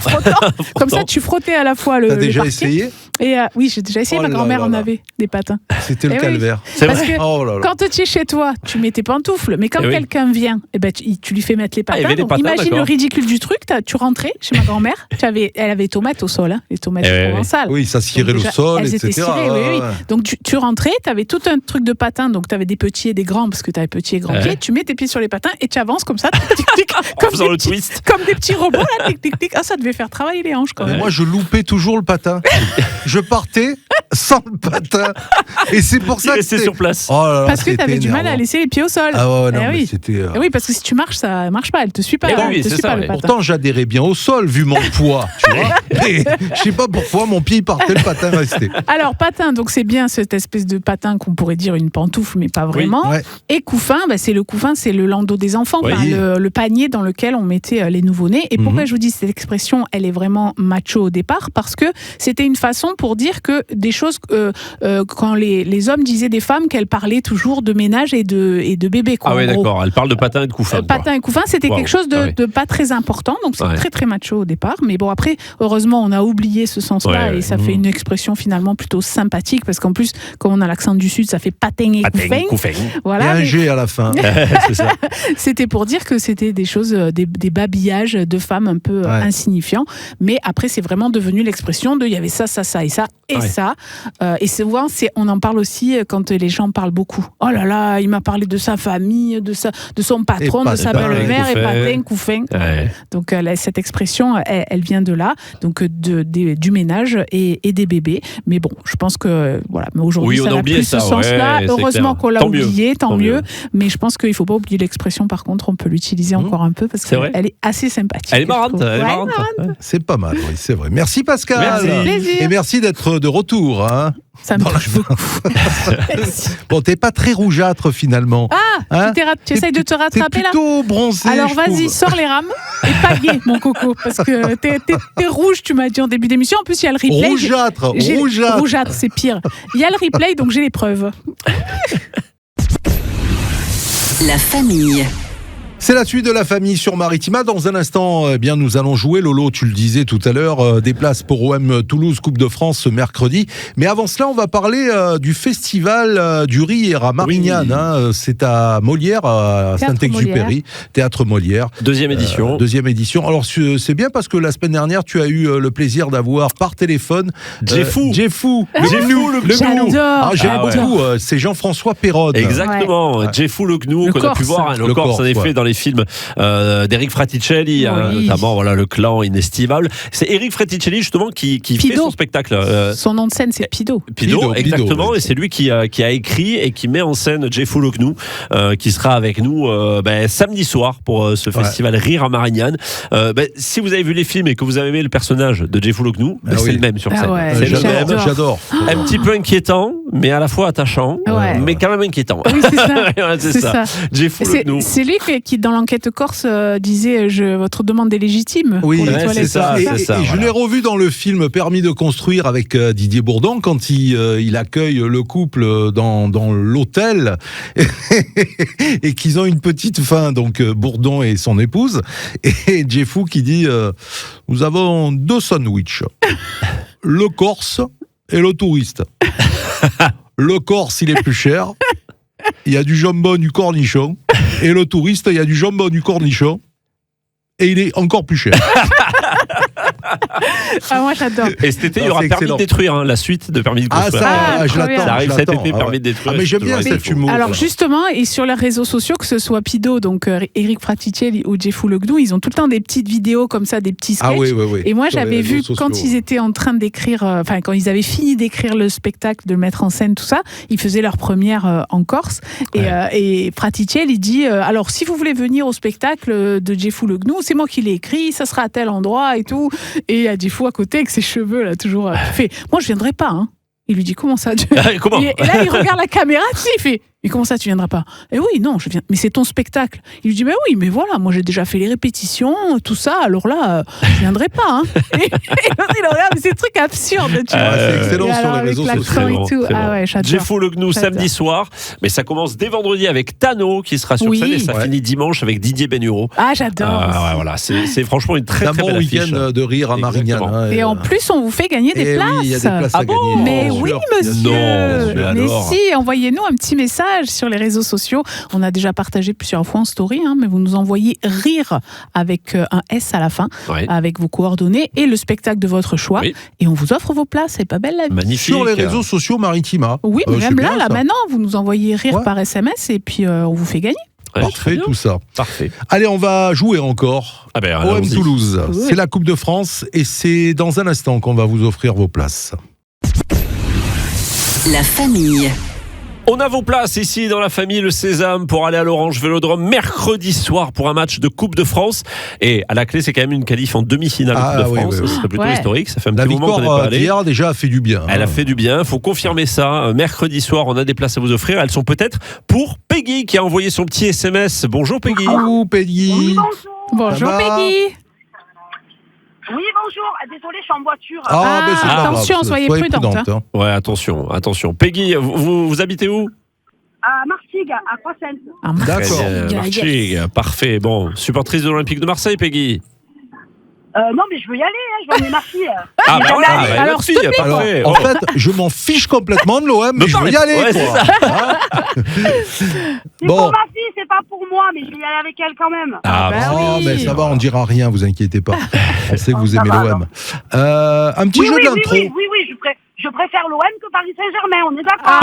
Comme ça, tu frottais à la fois le T'as déjà parquet. essayé? Et oui, j'ai déjà essayé. Oh Ma là grand-mère là en là. avait des patins. C'était le Eh oui. calvaire. C'est Parce vrai. que Oh là là. quand tu es chez toi, tu mets tes pantoufles, mais quand Eh oui. quelqu'un vient, eh ben, tu lui fais mettre les Ah, il y patins. avait des Donc, patins, imagine d'accord. le ridicule du truc. Tu rentrais chez ma grand-mère, elle avait les tomates au sol, hein, les tomates Eh oui, provençales. Oui, ça cirait Donc le déjà, sol, elles etc. étaient cirées, oui, oui. Ouais. Donc tu rentrais, tu avais tout un truc de patins, donc tu avais des petits et des grands, parce que tu avais petits et grands Ouais. pieds. Tu mets tes pieds sur les patins et tu avances comme ça, tic, tic, En faisant des le petits- twist. comme des petits robots, là, tic, tic, tic. Ah, ça devait faire travailler les hanches quand Mais même. moi, je loupais toujours le patin. Je partais sans le patin. Et c'est pour Il ça que restait sur place. Oh là là, Parce que tu avais c'était du mal à énervant. laisser les pieds au sol. Ah ouais, non, Eh mais oui. c'était... Eh oui, parce que si tu marches, ça marche pas. Elle te suit pas. Eh elle oui, te c'est suit ça, pas ouais. le patin. Pourtant, j'adhérais bien au sol, vu mon poids, tu vois. Mais je sais pas pourquoi, mon pied partait, le patin restait. Alors, patin, donc c'est bien cette espèce de patin qu'on pourrait dire une pantoufle, mais pas vraiment. Ouais. Et couffin, c'est le landau des enfants, Oui. enfin, le panier dans lequel on mettait les nouveau-nés. Et pourquoi Mhm. je vous dis cette expression, elle est vraiment macho au départ? Parce que c'était une façon pour dire que des choses, quand les hommes disaient des femmes, qu'elles parlaient toujours de ménage et de bébé. Quoi, Ah ouais, en gros. d'accord. Elle parle de patin et de couffin. quoi. Patin et couffin, c'était Wow. quelque chose Ah ouais. de pas très important, donc c'est Ouais. très très macho au départ. Mais bon, après, heureusement, on a oublié ce sens-là Ouais, et ça ouais. fait une expression finalement plutôt sympathique parce qu'en plus, comme on a l'accent du Sud, ça fait patin et Patin, couffin. couffin. Et Voilà, un mais G à la fin. C'est ça. c'était pour dire que c'était des choses, des babillages de femmes un peu Ouais. insignifiants. Mais après, c'est vraiment devenu l'expression de il y avait ça, ça, ça et ça et Ouais. ça. Et souvent, on en parle aussi quand les gens parlent beaucoup. Oh là là, il m'a parlé de sa famille, de son patron, de sa patin, belle-mère et couffin. patin, couffin. Ouais. Donc cette expression, elle vient de là, donc du ménage et des bébés. Mais bon, je pense que voilà, mais aujourd'hui Oui, on ça a n'a oublié plus ça, ce sens-là. ouais, c'est Heureusement clair. qu'on l'a Tant mieux. oublié, tant Tant mieux. mieux. Mais je pense qu'il faut pas oublier l'expression. Par contre, on peut l'utiliser encore un peu parce C'est vrai. qu'elle est assez sympathique. Elle est je marrante. trouve. Elle est Ouais, marrante. C'est pas mal, oui, c'est vrai. Merci Pascal. Merci. Plaisir. Et merci d'être de retour. Hein. Ça me Dans la- touche beaucoup. Merci. Bon, t'es pas très rougeâtre finalement. Ah, Hein tu essayes de te T'es rattraper là. plutôt bronzé. Alors je vas-y, trouve. sors les rames et pas gai, mon coco, parce que t'es rouge, tu m'as dit en début d'émission. En plus, il y a le replay. Rougeâtre, J'ai- rougeâtre. Rougeâtre, c'est pire. Il y a le replay, donc j'ai les preuves. La famille. C'est la suite de la famille sur Maritima. Dans un instant, eh bien, nous allons jouer, Lolo, tu le disais tout à l'heure, des places pour OM Toulouse Coupe de France ce mercredi. Mais avant cela, on va parler du festival du Rire à Marignane. Oui. Hein. C'est à Molière, à Théâtre Saint-Exupéry, Théâtre Molière. Deuxième édition. Deuxième édition. Alors, c'est bien parce que la semaine dernière, tu as eu le plaisir d'avoir par téléphone Jeffou. Jeffou, Jeffou, le gnou. J'adore. Ah, j'aime Ah ouais. beaucoup. C'est Jean-François Perronne. Exactement. Jeffou le gnou Le qu'on a pu Corse. voir. Hein, le Le Corse, en Corse, effet, ouais. dans les films d'Eric Fraticelli, notamment voilà, Le Clan inestimable. C'est Eric Fraticelli justement qui fait son spectacle. Son nom de scène, c'est Pido. Pido, exactement. Et c'est lui qui a écrit et qui met en scène Jeff Lougnou, qui sera avec nous samedi soir pour ce festival Rire à Marignane. Si vous avez vu les films et que vous avez aimé le personnage de Jeff Lougnou, c'est le même sur scène. C'est le même. J'adore. Un petit peu inquiétant, mais à la fois attachant, mais quand même inquiétant. Oui, c'est ça. c'est ça. Jeff Lougnou. C'est lui qui, dans l'enquête Corse, disait votre demande est légitime. Oui, c'est ça. Et je l'ai revu dans le film Permis de construire avec Didier Bourdon quand il accueille le couple dans l'hôtel et qu'ils ont une petite faim, donc Bourdon et son épouse, et Jeffou qui dit nous avons 2 sandwichs, le Corse et le touriste. Le Corse, il est plus cher, il y a du jambon, du cornichon, et le touriste, il y a du jambon, du cornichon, et il est encore plus cher. Moi j'adore. Et cet été, il y aura Permis de détruire, la suite de Permis de construire. Je l'attends. Ça arrive cet été, Permis de détruire. Mais j'aime bien cet humour. Alors justement, et sur les réseaux sociaux, que ce soit Pido, donc Eric Fraticelli ou Jeff Lougnou, ils ont tout le temps des petites vidéos comme ça, des petits sketchs. Oui. Et moi j'avais vu quand ils étaient en train d'écrire, quand ils avaient fini d'écrire le spectacle, de le mettre en scène, tout ça, ils faisaient leur première en Corse. Et Fraticelli, il dit alors si vous voulez venir au spectacle de Jeff Lougnou, c'est moi qui l'ai écrit, ça sera à tel endroit et tout. Et il y a Jeffou à côté avec ses cheveux là toujours fait moi je viendrai pas hein. Il lui dit comment ça comment et là il regarde la caméra, il fait mais comment ça tu viendras pas? Et oui non je viens, mais c'est ton spectacle. Il lui dit mais oui mais voilà moi j'ai déjà fait les répétitions tout ça alors là je viendrai pas hein. Et il regarde mais c'est des trucs absurdes tu vois. C'est excellent sur les réseaux sociaux. Jeff Lougnou samedi soir, mais ça commence dès vendredi avec Tano qui sera sur scène et ça finit dimanche avec Didier Benhuro. J'adore. Voilà c'est franchement une très très belle affiche. week-end de Rire à Marignane. Et en plus on vous fait gagner des places. Oui, il y a des places à gagner. Mais oui monsieur. Non, mais si, envoyez-nous un petit message sur les réseaux sociaux. On a déjà partagé plusieurs fois en story, mais vous nous envoyez Rire avec un S à la fin, avec vos coordonnées et le spectacle de votre choix. Et on vous offre vos places. C'est pas belle la vie. Magnifique. Sur les réseaux sociaux Maritima. Oui, mais même là maintenant, vous nous envoyez Rire par SMS et puis on vous fait gagner. Parfait, tout ça. Parfait. Allez, on va jouer encore. OM Toulouse. Oui. C'est la Coupe de France et c'est dans un instant qu'on va vous offrir vos places. La famille. On a vos places ici dans la famille Le Sésame pour aller à l'Orange Vélodrome mercredi soir pour un match de Coupe de France. Et à la clé, c'est quand même une qualif en demi-finale de Coupe de France. Ce serait plutôt historique. Ça fait un petit moment qu'on n'est pas allé. La victoire d'hier déjà a fait du bien. Elle a fait du bien. Il faut confirmer ça. Mercredi soir, on a des places à vous offrir. Elles sont peut-être pour Peggy qui a envoyé son petit SMS. Bonjour Peggy. Bonjour Peggy. Oui, bonjour Peggy. Oui, bonjour. Désolée, je suis en voiture. Attention, soyez prudente. Hein. Ouais, attention. Peggy, vous habitez où? À Martigues, à Croissens. D'accord. Martigues, parfait. Bon, supportrice de l'Olympique de Marseille, Peggy. Non, mais je veux y aller, je vais emmener ma fille. Alors, fille, parfait. En fait, je m'en fiche complètement de l'OM, mais je veux y aller. C'est pour ma fille, c'est pas pour moi, mais je vais y aller avec elle quand même. Mais ça va, on dira rien, vous inquiétez pas. On sait que vous aimez l'OM. Un petit jeu d'intro. Oui, je préfère l'OM que Paris Saint-Germain, on est d'accord.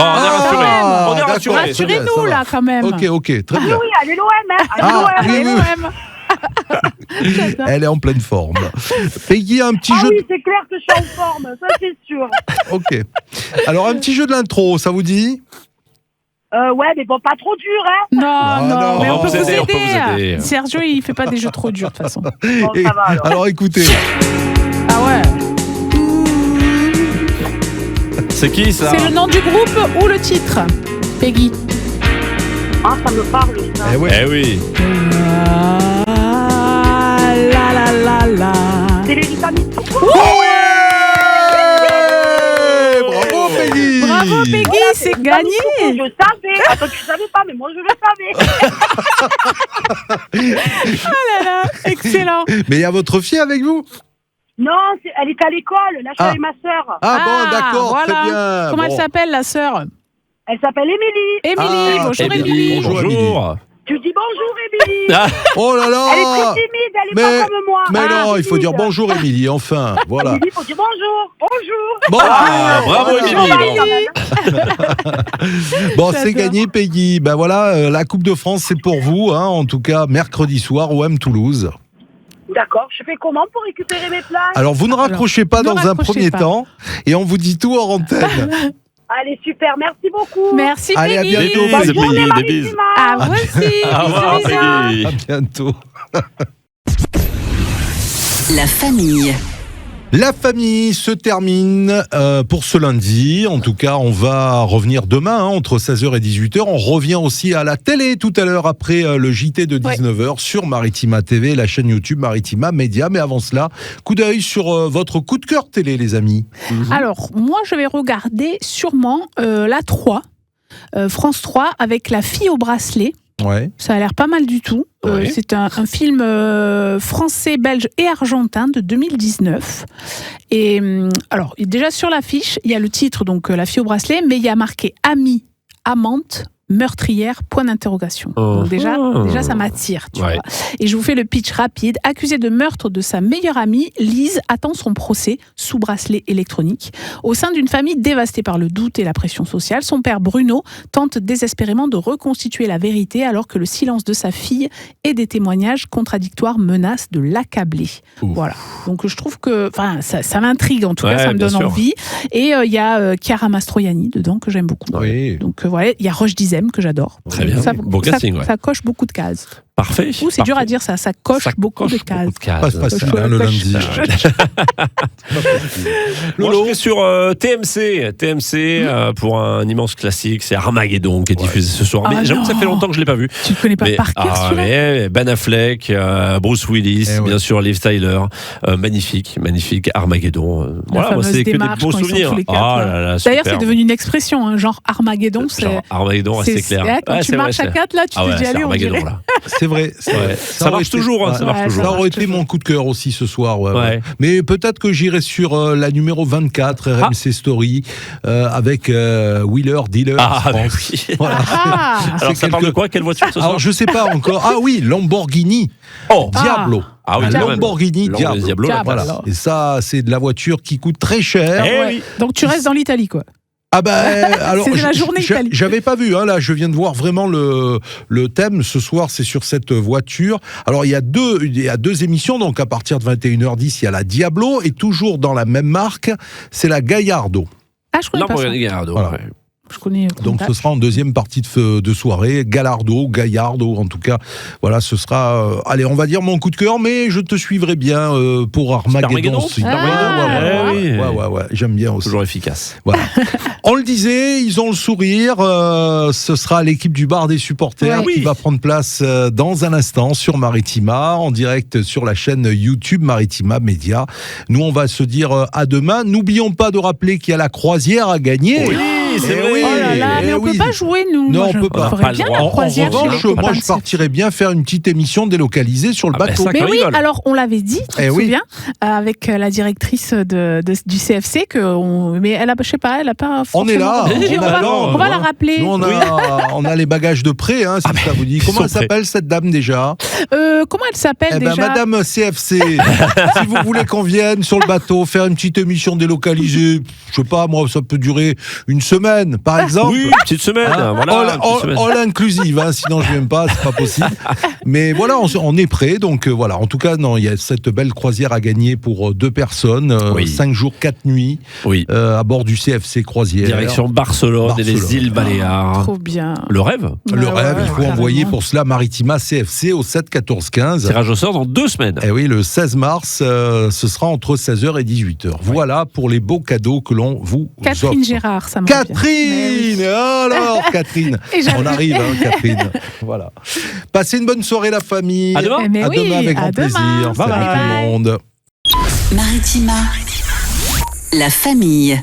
On est rassurés. Rassurez-nous là quand même. Ok, très bien. Oui, allez l'OM. Allez l'OM. Elle est en pleine forme. Peggy, un petit jeu. Oui, c'est clair que je suis en forme, ça c'est sûr. Ok. Alors, un petit jeu de l'intro, ça vous dit? Ouais, mais bon, pas trop dur, hein. Non, mais on peut vous aider. Sergio, il fait pas des jeux trop durs de toute façon. Bon, ça va alors écoutez. Ah ouais. C'est qui ça? C'est le nom du groupe ou le titre? Peggy. Ah, ça me parle, ça. Eh oui. C'est les vitamines. Bravo Peggy. Bravo Peggy, c'est gagné. Je savais. Attends, tu savais pas, mais moi je le savais. Oh là, excellent. Mais il y a votre fille avec vous? Non, elle est à l'école. Là, je suis avec ma sœur. Bon, d'accord, voilà. très bien. Comment elle s'appelle, la sœur? Elle s'appelle Émilie. Bonjour Émilie. Bonjour. Tu dis bonjour, Émilie. Oh là là. Elle est très timide, elle est pas comme moi. Mais non, il faut timide. dire bonjour, Émilie, enfin, voilà. Émilie, il faut dire bonjour. Bonjour. Bon, Bravo, Émilie. Bon, c'est gagné, Peggy. Ben voilà, la Coupe de France, c'est pour vous, hein, en tout cas, mercredi soir, OM Toulouse. D'accord, je fais comment pour récupérer mes places? Alors, vous ne raccrochez pas dans un premier temps, et on vous dit tout hors antenne. Allez, super, merci beaucoup. Merci, Allez, à Peggy. bientôt. Des Bonne journée, Peggy, des bises. Marie-Simon. À vous aussi. Au revoir, Bisous, bisous. Peggy. À bientôt. La famille. La famille se termine pour ce lundi. En tout cas, on va revenir demain entre 16h et 18h. On revient aussi à la télé tout à l'heure après le JT de 19h sur Maritima TV, la chaîne YouTube Maritima Média. Mais avant cela, coup d'œil sur votre coup de cœur télé, les amis. Alors, moi, je vais regarder sûrement la 3, France 3, avec La fille au bracelet. Ouais. Ça a l'air pas mal du tout. Ouais. C'est un film français, belge et argentin de 2019. Et alors, déjà sur l'affiche, il y a le titre, donc La fille au bracelet, mais il y a marqué amie, amante, meurtrière, point d'interrogation. Donc déjà, ça m'attire, tu vois. Et je vous fais le pitch rapide. Accusée de meurtre de sa meilleure amie, Lise attend son procès sous bracelet électronique. Au sein d'une famille dévastée par le doute et la pression sociale, son père Bruno tente désespérément de reconstituer la vérité alors que le silence de sa fille et des témoignages contradictoires menacent de l'accabler. Voilà. Donc je trouve que ça m'intrigue, en tout cas, ça me donne envie. Et il y a Chiara Mastroianni dedans que j'aime beaucoup. Oui. Donc voilà, il y a Roche Dizem que j'adore. Très bien. Beau casting, ouais. Ça coche beaucoup de cases. Parfait. C'est dur à dire ça coche beaucoup de cases. Pas facile, hein, le lundi. Moi, je vais sur TMC pour un immense classique. C'est Armageddon qui est diffusé ce soir. Mais j'avoue que ça fait longtemps que je ne l'ai pas vu. Tu ne connais pas par cœur celui-là? Ben Affleck, Bruce Willis, bien sûr, Liv Tyler. Magnifique Armageddon. Voilà, moi, c'est que des beaux souvenirs. D'ailleurs, c'est devenu une expression, hein, genre Armageddon. Genre Armageddon, c'est clair. Quand tu marches à 4, là, tu te dis allez, on dirait. C'est vrai. Ça marche toujours. Ça aurait été mon coup de cœur aussi ce soir. Ouais. Mais peut-être que j'irai sur la numéro 24, RMC Story, avec Wheeler Dealer France. Oui. Voilà. Alors ça parle de quoi? Quelle voiture ce soir? Alors je sais pas encore. Ah oui, Lamborghini Diablo. Ah oui, Lamborghini Diablo. Voilà. Et ça, c'est de la voiture qui coûte très cher. Donc tu restes dans l'Italie, quoi. Ah alors c'est la journée Italie. J'avais pas vu, hein, là je viens de voir vraiment le thème ce soir, c'est sur cette voiture. Alors il y a deux émissions, donc à partir de 21h10 il y a la Diablo et toujours dans la même marque, c'est la Gallardo. Ah, je connais pas ça. Gallardo, voilà. Je connais. Donc ce sera en deuxième partie de soirée, Gallardo en tout cas. Voilà, ce sera, allez, on va dire mon coup de cœur, mais je te suivrai bien pour Armageddon. Ouais, j'aime bien aussi. Toujours efficace. Voilà. On le disait, ils ont le sourire. Ce sera l'équipe du bar des supporters qui va prendre place dans un instant sur Maritima, en direct sur la chaîne YouTube Maritima Média. Nous, on va se dire à demain. N'oublions pas de rappeler qu'il y a la croisière à gagner. Oui, c'est vrai. Oh là là, mais on peut pas jouer, nous. Non, on peut pas. En revanche, moi, je partirais bien faire une petite émission délocalisée sur le bateau. Mais oui, alors on l'avait dit, tu te souviens, avec la directrice du CFC, mais elle a, je sais pas, elle a pas. On est là. On va la rappeler. Nous, on a les bagages de prêt, hein, si ça vous dit. Comment elle s'appelle cette dame déjà? Comment elle s'appelle déjà? Madame CFC. Si vous voulez qu'on vienne sur le bateau faire une petite émission délocalisée, je sais pas, moi, ça peut durer une semaine, par exemple. Oui, une petite semaine. Voilà, all inclusive, hein, sinon je viens pas, c'est pas possible. Mais voilà, on est prêt. Donc voilà, en tout cas, non, il y a cette belle croisière à gagner pour 2 personnes, 5 jours, 4 nuits, à bord du CFC Croisière. Direction Barcelone et les îles Baléares. Trop bien. Le rêve. Le rêve, il faut envoyer pour cela Maritima CFC au 7 14 15. Tirage au sort dans 2 semaines. Et oui, le 16 mars, ce sera entre 16h et 18h. Voilà pour les beaux cadeaux que l'on vous Catherine offre. Gérard, ça m'a Catherine, alors Catherine, on arrive, hein, Catherine. Voilà. Passez une bonne soirée la famille. À demain. À demain avec grand plaisir. Salut tout le monde. Maritima, la famille.